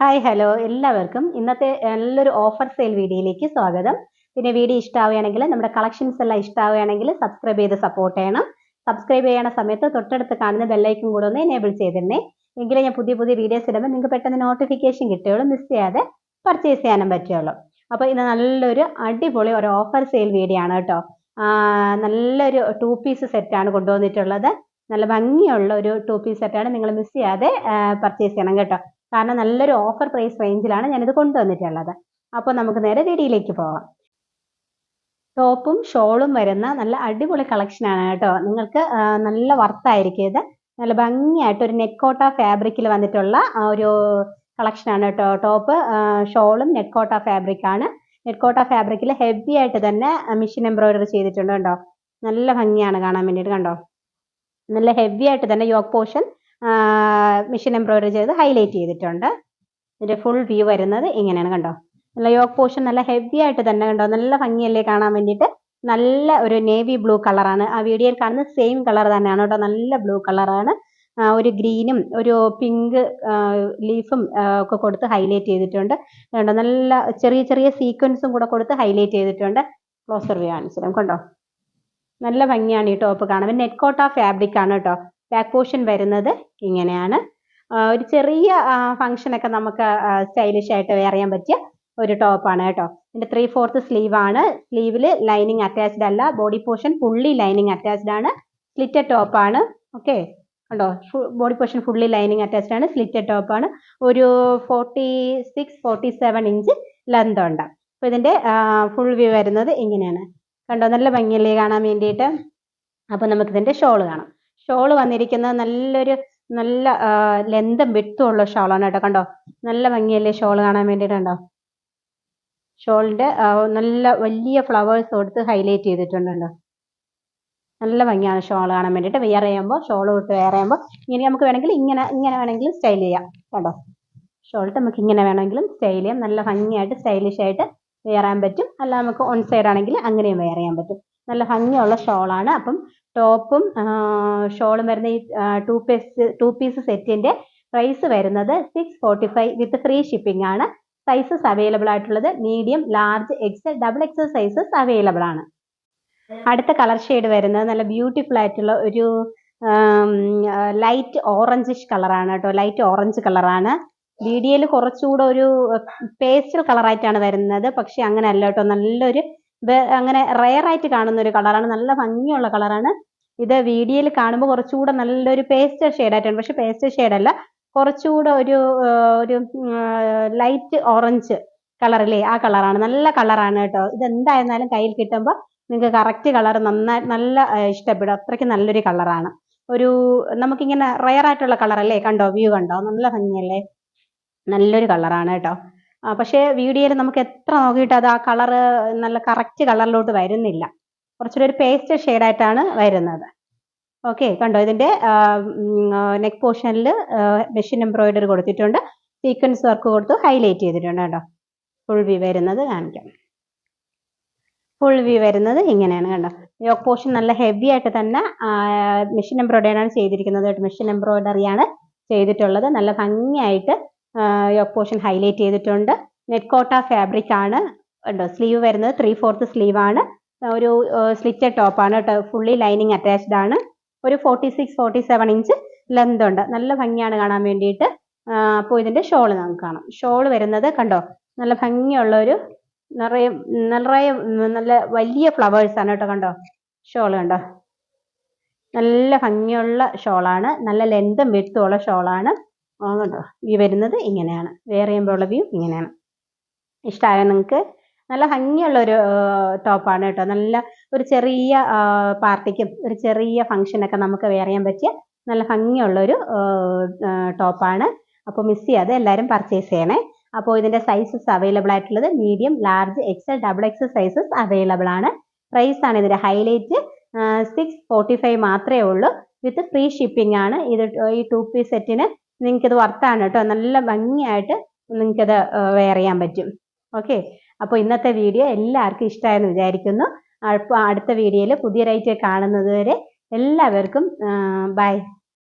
Hi hello എല്ലാവർക്കും ഇന്നത്തെ നല്ലൊരു ഓഫർ സെയിൽ വീഡിയോയിലേക്ക് സ്വാഗതം. പിന്നെ വീഡിയോ ഇഷ്ടമാവുകയാണെങ്കിൽ നമ്മുടെ കളക്ഷൻസ് എല്ലാം ഇഷ്ടമാവുകയാണെങ്കിൽ സബ്സ്ക്രൈബ് ചെയ്ത് സപ്പോർട്ട് ചെയ്യണം. സബ്സ്ക്രൈബ് ചെയ്യണ സമയത്ത് തൊട്ടടുത്ത് കാണുന്ന ബെല്ലൈക്കൺ കൂടെ ഒന്ന് എനേബിൾ ചെയ്തിരുന്നേ. എങ്കിലേ ഞാൻ പുതിയ പുതിയ വീഡിയോസ് ഇടുമ്പോൾ നിങ്ങൾക്ക് പെട്ടെന്ന് നോട്ടിഫിക്കേഷൻ കിട്ടുകയുള്ളൂ, മിസ് ചെയ്യാതെ പർച്ചേസ് ചെയ്യാനും പറ്റുള്ളൂ. അപ്പോൾ ഇത് നല്ലൊരു അടിപൊളി ഒരു ഓഫർ സെയിൽ വീഡിയോ ആണ് കേട്ടോ. നല്ലൊരു 2 പീസ് സെറ്റാണ് കൊണ്ടുവന്നിട്ടുള്ളത്. നല്ല ഭംഗിയുള്ള ഒരു 2 പീസ് സെറ്റാണ്. നിങ്ങൾ മിസ് ചെയ്യാതെ പർച്ചേസ് ചെയ്യണം കേട്ടോ. കാരണം നല്ലൊരു ഓഫർ പ്രൈസ് റേഞ്ചിലാണ് ഞാനിത് കൊണ്ടുവന്നിട്ടുള്ളത്. അപ്പോൾ നമുക്ക് നേരെ വീഡിയോയിലേക്ക് പോവാം. ടോപ്പും ഷോളും വരുന്ന നല്ല അടിപൊളി കളക്ഷനാണ് കേട്ടോ. നിങ്ങൾക്ക് നല്ല വർത്തായിരിക്കും ഇത്. നല്ല ഭംഗിയായിട്ട് ഒരു നെക്കോട്ട ഫാബ്രിക്കിൽ വന്നിട്ടുള്ള ഒരു കളക്ഷനാണ് കേട്ടോ. ടോപ്പ് ഷോളും നെക്കോട്ട ഫാബ്രിക് ആണ്. നെക്കോട്ട ഫാബ്രിക്കിൽ ഹെവി ആയിട്ട് തന്നെ മെഷീൻ എംബ്രോയിഡറി ചെയ്തിട്ടുണ്ട് കേട്ടോ. നല്ല ഭംഗിയാണ് കാണാൻ വേണ്ടിയിട്ട്. കണ്ടോ, നല്ല ഹെവി ആയിട്ട് തന്നെ യോക്ക് പോർഷൻ മെഷീൻ എംബ്രോയിഡറി ചെയ്ത് ഹൈലൈറ്റ് ചെയ്തിട്ടുണ്ട്. ഇതിന്റെ ഫുൾ വ്യൂ വരുന്നത് ഇങ്ങനെയാണ്. കണ്ടോ, നല്ല യോക്ക് പോർഷൻ നല്ല ഹെവി ആയിട്ട് തന്നെ. കണ്ടോ, നല്ല ഭംഗിയല്ലേ കാണാൻ വേണ്ടിയിട്ട്. നല്ല ഒരു നേവി ബ്ലൂ കളറാണ്. ആ വീഡിയോയിൽ കാണുന്ന സെയിം കളർ തന്നെയാണ് കേട്ടോ. നല്ല ബ്ലൂ കളറാണ്. ഒരു ഗ്രീനും ഒരു പിങ്ക് ലീഫും ഒക്കെ കൊടുത്ത് ഹൈലൈറ്റ് ചെയ്തിട്ടുണ്ട്. കണ്ടോ, നല്ല ചെറിയ ചെറിയ സീക്വൻസും കൂടെ കൊടുത്ത് ഹൈലൈറ്റ് ചെയ്തിട്ടുണ്ട്. ക്ലോസർ വ്യൂ കാണിച്ചിടാം. കണ്ടോ, നല്ല ഭംഗിയാണ് ഈ ടോപ്പ് കാണാൻ. നെക്കോട്ട ഫാബ്രിക് ആണ് കേട്ടോ. ബാക്ക് പോർഷൻ വരുന്നത് ഇങ്ങനെയാണ്. ഒരു ചെറിയ ഫംഗ്ഷനൊക്കെ നമുക്ക് സ്റ്റൈലിഷ് ആയിട്ട് വെയർ ചെയ്യാൻ പറ്റിയ ഒരു ടോപ്പാണ് കേട്ടോ. ഇതിന്റെ 3/4 സ്ലീവ് ആണ്. സ്ലീവിൽ ലൈനിങ് അറ്റാച്ച്ഡ് അല്ല. Body portion fully lining attached ആണ്. സ്ലിറ്റഡ് ടോപ്പാണ്. ഓക്കെ, കണ്ടോ, body portion fully lining attached ആണ്. സ്ലിറ്റഡ് ടോപ്പാണ്. ഒരു 46-47 ഇഞ്ച് ലെന്ത് ഉണ്ട്. അപ്പോൾ ഇതിന്റെ ഫുൾ വ്യൂ വരുന്നത് ഇങ്ങനെയാണ്. കണ്ടോ, നല്ല ഭംഗിയല്ലേ കാണാൻ വേണ്ടിയിട്ട്. അപ്പോൾ നമുക്ക് ഇതിന്റെ ഷോള് കാണാം. ഷോള് വന്നിരിക്കുന്നത് നല്ല ലെന്തും വിട്ടും ഉള്ള ഷോളാണ് കേട്ടോ. കണ്ടോ, നല്ല ഭംഗിയല്ലേ ഷോള് കാണാൻ വേണ്ടിയിട്ട്. കണ്ടോ, ഷോളിന്റെ നല്ല വലിയ ഫ്ലവേഴ്സ് കൊടുത്ത് ഹൈലൈറ്റ് ചെയ്തിട്ടുണ്ടല്ലോ. നല്ല ഭംഗിയാണ് ഷോൾ കാണാൻ വേണ്ടിയിട്ട്. വെയർ ചെയ്യുമ്പോൾ ഷോള് വിട്ട് വെയർ ചെയ്യുമ്പോൾ ഇങ്ങനെ നമുക്ക് വേണമെങ്കിൽ ഇങ്ങനെ വേണമെങ്കിലും സ്റ്റൈൽ ചെയ്യാം. കണ്ടോ, ഷോൾട്ട് നമുക്ക് ഇങ്ങനെ വേണമെങ്കിലും സ്റ്റൈൽ ചെയ്യാം. നല്ല ഭംഗിയായിട്ട് സ്റ്റൈലിഷ് ആയിട്ട് വെയർ ചെയ്യാൻ പറ്റും. അല്ല നമുക്ക് ഓൺ സൈഡ് ആണെങ്കിൽ അങ്ങനെയും വെയർ ചെയ്യാൻ പറ്റും. നല്ല ഭംഗിയുള്ള ഷോളാണ്. അപ്പം ടോപ്പും ഷോളും വരുന്ന ഈ 2 പീസ് സെറ്റിന്റെ പ്രൈസ് വരുന്നത് 645 വിത്ത് ഫ്രീ ഷിപ്പിംഗ് ആണ്. സൈസസ് അവൈലബിൾ ആയിട്ടുള്ളത് medium, large, XL, XXL sizes available ആണ്. അടുത്ത കളർ ഷെയ്ഡ് വരുന്നത് നല്ല ബ്യൂട്ടിഫുൾ ആയിട്ടുള്ള ഒരു ലൈറ്റ് ഓറഞ്ചിഷ് കളറാണ് കേട്ടോ. ലൈറ്റ് ഓറഞ്ച് കളറാണ്. വീഡിയോയിൽ കുറച്ചുകൂടെ ഒരു പേസ്റ്റൽ കളറായിട്ടാണ് വരുന്നത്. പക്ഷെ അങ്ങനെ അല്ല കേട്ടോ. നല്ലൊരു അങ്ങനെ റെയർ ആയിട്ട് കാണുന്ന ഒരു കളറാണ്. നല്ല ഭംഗിയുള്ള കളറാണ്. ഇത് വീഡിയോയിൽ കാണുമ്പോൾ കുറച്ചുകൂടെ നല്ലൊരു പേസ്റ്റൽ ഷെയ്ഡായിട്ടാണ്. പക്ഷെ പേസ്റ്റൽ ഷെയ്ഡല്ല, കുറച്ചുകൂടെ ഒരു ലൈറ്റ് ഓറഞ്ച് കളറില്ലേ, ആ കളറാണ്. നല്ല കളറാണ് കേട്ടോ. ഇത് എന്തായിരുന്നാലും കയ്യിൽ കിട്ടുമ്പോൾ നിങ്ങൾക്ക് കറക്റ്റ് കളർ നല്ല ഇഷ്ടപ്പെടും. അത്രയ്ക്ക് നല്ലൊരു കളറാണ്. നമുക്കിങ്ങനെ റെയർ ആയിട്ടുള്ള കളറല്ലേ. കണ്ടോ, വ്യൂ കണ്ടോ, നല്ല ഭംഗിയല്ലേ. നല്ലൊരു കളറാണ് കേട്ടോ. പക്ഷേ വീഡിയോയിൽ നമുക്ക് എത്ര നോക്കിയിട്ട് അത് ആ കളറ് നല്ല കറക്റ്റ് കളറിലോട്ട് വരുന്നില്ല. കുറച്ചുകൂടി ഒരു പേസ്റ്റൽ ഷെയ്ഡായിട്ടാണ് വരുന്നത്. ഓക്കെ, കണ്ടോ, ഇതിന്റെ നെക്ക് പോർഷനിൽ മെഷീൻ എംബ്രോയിഡറി കൊടുത്തിട്ടുണ്ട്. സീക്വൻസ് വർക്ക് കൊടുത്ത് ഹൈലൈറ്റ് ചെയ്തിട്ടുണ്ട് കേട്ടോ. ഫുൾ വ്യൂ വരുന്നത് കാണിക്കാം. ഫുൾ വ്യൂ വരുന്നത് ഇങ്ങനെയാണ്. കണ്ടോ, യോക്ക് പോർഷൻ നല്ല ഹെവി ആയിട്ട് തന്നെ മെഷീൻ എംബ്രോയിഡറിയാണ് ചെയ്തിരിക്കുന്നത്. മെഷീൻ എംബ്രോയിഡറിയാണ് ചെയ്തിട്ടുള്ളത്. നല്ല ഭംഗിയായിട്ട് യോക്ക് പോർഷൻ ഹൈലൈറ്റ് ചെയ്തിട്ടുണ്ട്. നെക്കോട്ട ഫാബ്രിക് ആണ്. കണ്ടോ, സ്ലീവ് വരുന്നത് 3/4 സ്ലീവ് ആണ്. ഒരു സ്ലിറ്റഡ് ടോപ്പാണ് കേട്ടോ. ഫുള്ളി ലൈനിങ് അറ്റാച്ച്ഡ് ആണ്. ഒരു 46-47 ഇഞ്ച് ലെന്ത് ഉണ്ട്. നല്ല ഭംഗിയാണ് കാണാൻ വേണ്ടിയിട്ട്. അപ്പോൾ ഇതിന്റെ ഷോള് നമുക്ക് കാണാം. ഷോള് വരുന്നത് കണ്ടോ, നല്ല ഭംഗിയുള്ള ഒരു നിറയെ നല്ല വലിയ ഫ്ലവേഴ്സ് ആണ് കേട്ടോ. കണ്ടോ, ഷോള് കണ്ടോ, നല്ല ഭംഗിയുള്ള ഷോളാണ്. നല്ല ലെന്തും വിഡ്ത്തും ഉള്ള ഷോളാണ്. കണ്ടോ, വ്യൂ വരുന്നത് ഇങ്ങനെയാണ്. വെയർ ചെയ്യുമ്പോൾ ഉള്ള വ്യൂ ഇങ്ങനെയാണ്. ഇഷ്ടമായോ നിങ്ങൾക്ക്? നല്ല ഭംഗിയുള്ള ഒരു ടോപ്പാണ് കേട്ടോ. നല്ല ഒരു ചെറിയ പാർട്ടിക്കും ഒരു ചെറിയ ഫംഗ്ഷനൊക്കെ നമുക്ക് വെയർ ചെയ്യാൻ പറ്റിയ നല്ല ഭംഗിയുള്ളൊരു ടോപ്പാണ്. അപ്പോൾ മിസ് ചെയ്യാതെ എല്ലാവരും പർച്ചേസ് ചെയ്യണേ. അപ്പോൾ ഇതിന്റെ സൈസസ് അവൈലബിൾ ആയിട്ടുള്ളത് medium, large, XL, XXL sizes available ആണ്. പ്രൈസ് ആണ് ഇതിന്റെ ഹൈലൈറ്റ് 645 മാത്രമേ ഉള്ളൂ. വിത്ത് ഫ്രീ ഷിപ്പിംഗ് ആണ്. ഈ 2 പീസ് സെറ്റിന് നിങ്ങൾക്കിത് വർത്താണ് കേട്ടോ. നല്ല ഭംഗിയായിട്ട് നിങ്ങൾക്കിത് വെയർ ചെയ്യാൻ പറ്റും. ഓക്കെ, അപ്പോൾ ഇന്നത്തെ വീഡിയോ എല്ലാവർക്കും ഇഷ്ടമായെന്ന് വിചാരിക്കുന്നു. അടുത്ത വീഡിയോയിൽ പുതിയ റൈറ്റ് കാണുന്നത് വരെ എല്ലാവർക്കും ബൈ.